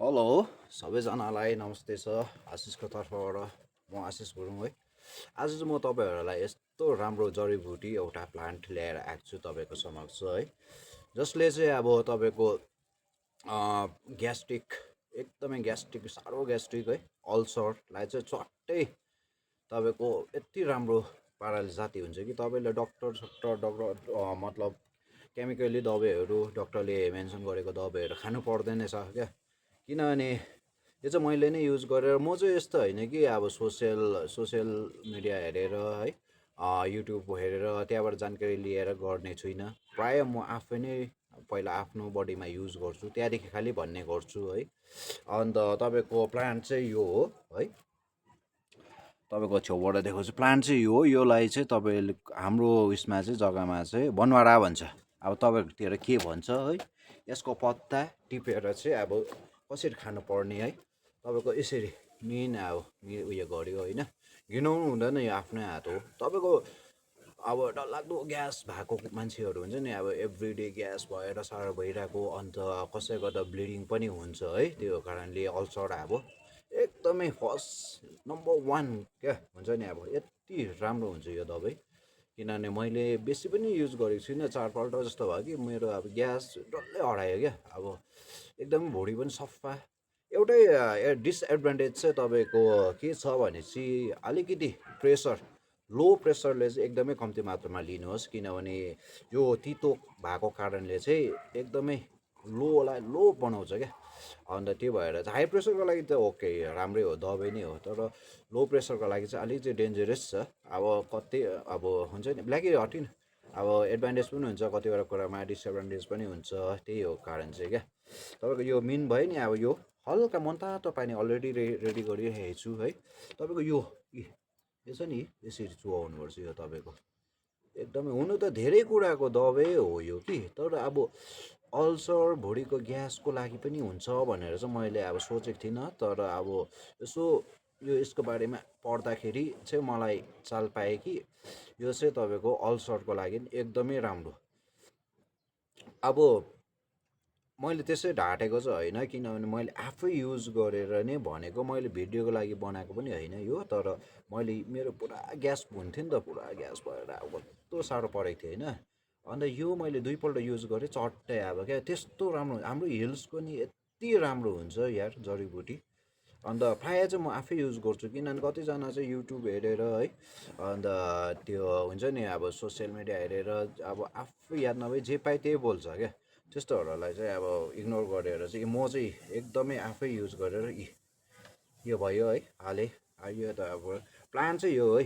Hello सबैजनालाई नमस्ते छ आशिषको तर्फबाट म आशिष गुरुङ है। आज चाहिँ म तपाईँहरूलाई यस्तो राम्रो जडीबुटी एउटा प्लान्ट ल्याएर आएको छु तपाईँको समक्ष है, जसले चाहिँ अब तपाईँको ग्यास्ट्रिक एकदमै ग्यास्ट्रिक साह्रो ग्यास्ट्रिक है अल्सरलाई चाहिँ चट्टै तपाईँको यति राम्रो पाराले जाती हुन्छ कि तपाईँले डक्टर मतलब केमिकली दबाईहरू डक्टरले मेन्सन गरेको दबाईहरू खानु पर्दैन छ क्या। किनभने यो चाहिँ मैले नै युज गरेर म चाहिँ यस्तो होइन कि अब सोसियल मिडिया हेरेर है युट्युब हेरेर त्यहाँबाट जानकारी लिएर गर्ने छुइनँ। प्रायः म आफै नै पहिला आफ्नो बडीमा युज गर्छु, त्यहाँदेखि खालि भन्ने गर्छु है। अन्त तपाईँको प्लान्ट चाहिँ यो हो है, तपाईँको छेउबाट देखाउँछु। प्लान्ट चाहिँ यो हो, योलाई चाहिँ तपाईँले हाम्रो उयसमा चाहिँ जग्गामा चाहिँ बनमारा भन्छ, अब तपाईँहरूतिर के भन्छ है। यसको पत्ता टिपेर चाहिँ अब कसरी खानुपर्ने है, तपाईँको यसरी मेन अब उयो गऱ्यो होइन, घिनाउनु हुँदैन, यो आफ्नै हात हो। तपाईँको अब डरलाग्दो ग्यास भएको मान्छेहरू हुन्छ नि, अब एभ्रिडे ग्यास भएर साह्रो भइरहेको, अन्त कसैको त ब्लिडिङ पनि हुन्छ है, त्यो कारणले अल्सर अब एकदमै फर्स्ट नम्बर 1 क्या हुन्छ नि। अब यति राम्रो हुन्छ यो दबाई, किनभने मैले बेसी पनि युज गरेको छुइनँ, 4 पल्ट जस्तो भयो कि मेरो अब ग्यास डल्लै हरायो क्या। अब एकदम भुँडी पनि सफा। एउटै डिसएडभान्टेज चाहिँ तपाईँको के छ भनेपछि अलिकति प्रेसर, लो प्रेसरले चाहिँ एकदमै कम्ती मात्रामा लिनुहोस्, किनभने यो तितो भएको कारणले चाहिँ एकदमै लो बनाउँछ क्या। अन्त त्यो भएर चाहिँ हाई प्रेसरको लागि त ओके राम्रै हो, दबाई नै हो, तर लो प्रेसरको लागि चाहिँ अलिक चाहिँ डेन्जरस छ। अब कति अब हुन्छ नि ब्ल्याकै हटिन, अब एडभान्टेज पनि हुन्छ कतिवटा कुरामा, डिसएडभान्टेज पनि हुन्छ, त्यही हो कारण चाहिँ क्या। तपाईँको यो मिन भयो नि, अब यो हल्का मनतातो पानी अलरेडी रेडी गरिरहेको छु है। तपाईँको यो छ नि यसरी चुहाउनुपर्छ यो तपाईँको, एकदमै हुनु त धेरै कुराको दबाई हो यो कि, तर अब अल्सर भुँडीको ग्यासको लागि पनि हुन्छ भनेर चाहिँ मैले अब सोचेको थिइनँ, तर अब यसो यसको बारेमा पढ्दाखेरि चाहिँ मलाई चाल पाएँ कि यो चाहिँ तपाईँको अल्सरको लागि एकदमै राम्रो। अब मैले त्यसै ढाँटेको चाहिँ होइन, किनभने मैले आफै युज गरेर नै भनेको, मैले भिडियोको लागि बनाएको पनि होइन यो, तर मैले मेरो पुरा ग्यास हुन्थ्यो नि त, पुरा ग्यास भएर अब कस्तो साह्रो परेको थियो होइन। अन्त यो मैले 2 पल्ट युज गरेँ चट्टै अब क्या, त्यस्तो राम्रो हाम्रो हिल्सको नि यति राम्रो हुन्छ यार जडीबुटी। अन्त प्रायः चाहिँ म आफै युज गर्छु, किनभने कतिजना चाहिँ युट्युब हेरेर है, अन्त त्यो हुन्छ नि अब सोसियल मिडिया हेरेर अब आफै याद नभए जे पाए त्यही बोल्छ क्या। त्यस्तोहरूलाई चाहिँ अब इग्नोर गरेर चाहिँ म चाहिँ एकदमै आफै युज गरेर यो भयो है हालेँ। यो त अब प्लान चाहिँ यो है,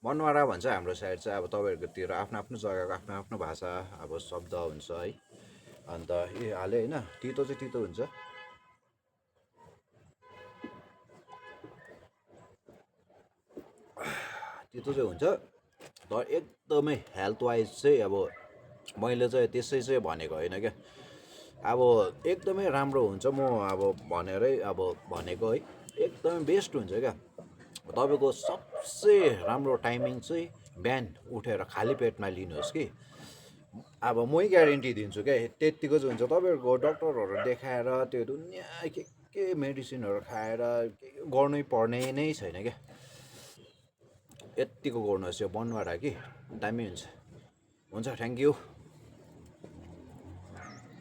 बनमारा भन्छ हाम्रो साइड चाहिँ, अब तपाईँहरूकोतिर आफ्नो आफ्नो जग्गाको आफ्नो आफ्नो भाषा अब शब्द हुन्छ है। अन्त यो हालेँ होइन, तितो चाहिँ तितो हुन्छ, तितो चाहिँ हुन्छ, तर एकदमै हेल्थ वाइज चाहिँ अब मैले चाहिँ त्यसै चाहिँ भनेको होइन क्या। अब एकदमै राम्रो हुन्छ, म अब भनेरै अब भनेको है, एकदमै बेस्ट हुन्छ क्या। तपाईँको सबसे राम्रो टाइमिङ चाहिँ बिहान उठेर खाली पेटमा लिनुहोस् कि, अब मै ग्यारेन्टी दिन्छु क्या त्यत्तिको चाहिँ हुन्छ। तपाईँहरूको डक्टरहरू देखाएर त्यो दुनियाँ के मेडिसिनहरू खाएर गर्नै पर्ने नै छैन क्या, यत्तिको गर्नुहोस् यो बनमारा कि दामी हुन्छ। Thank you.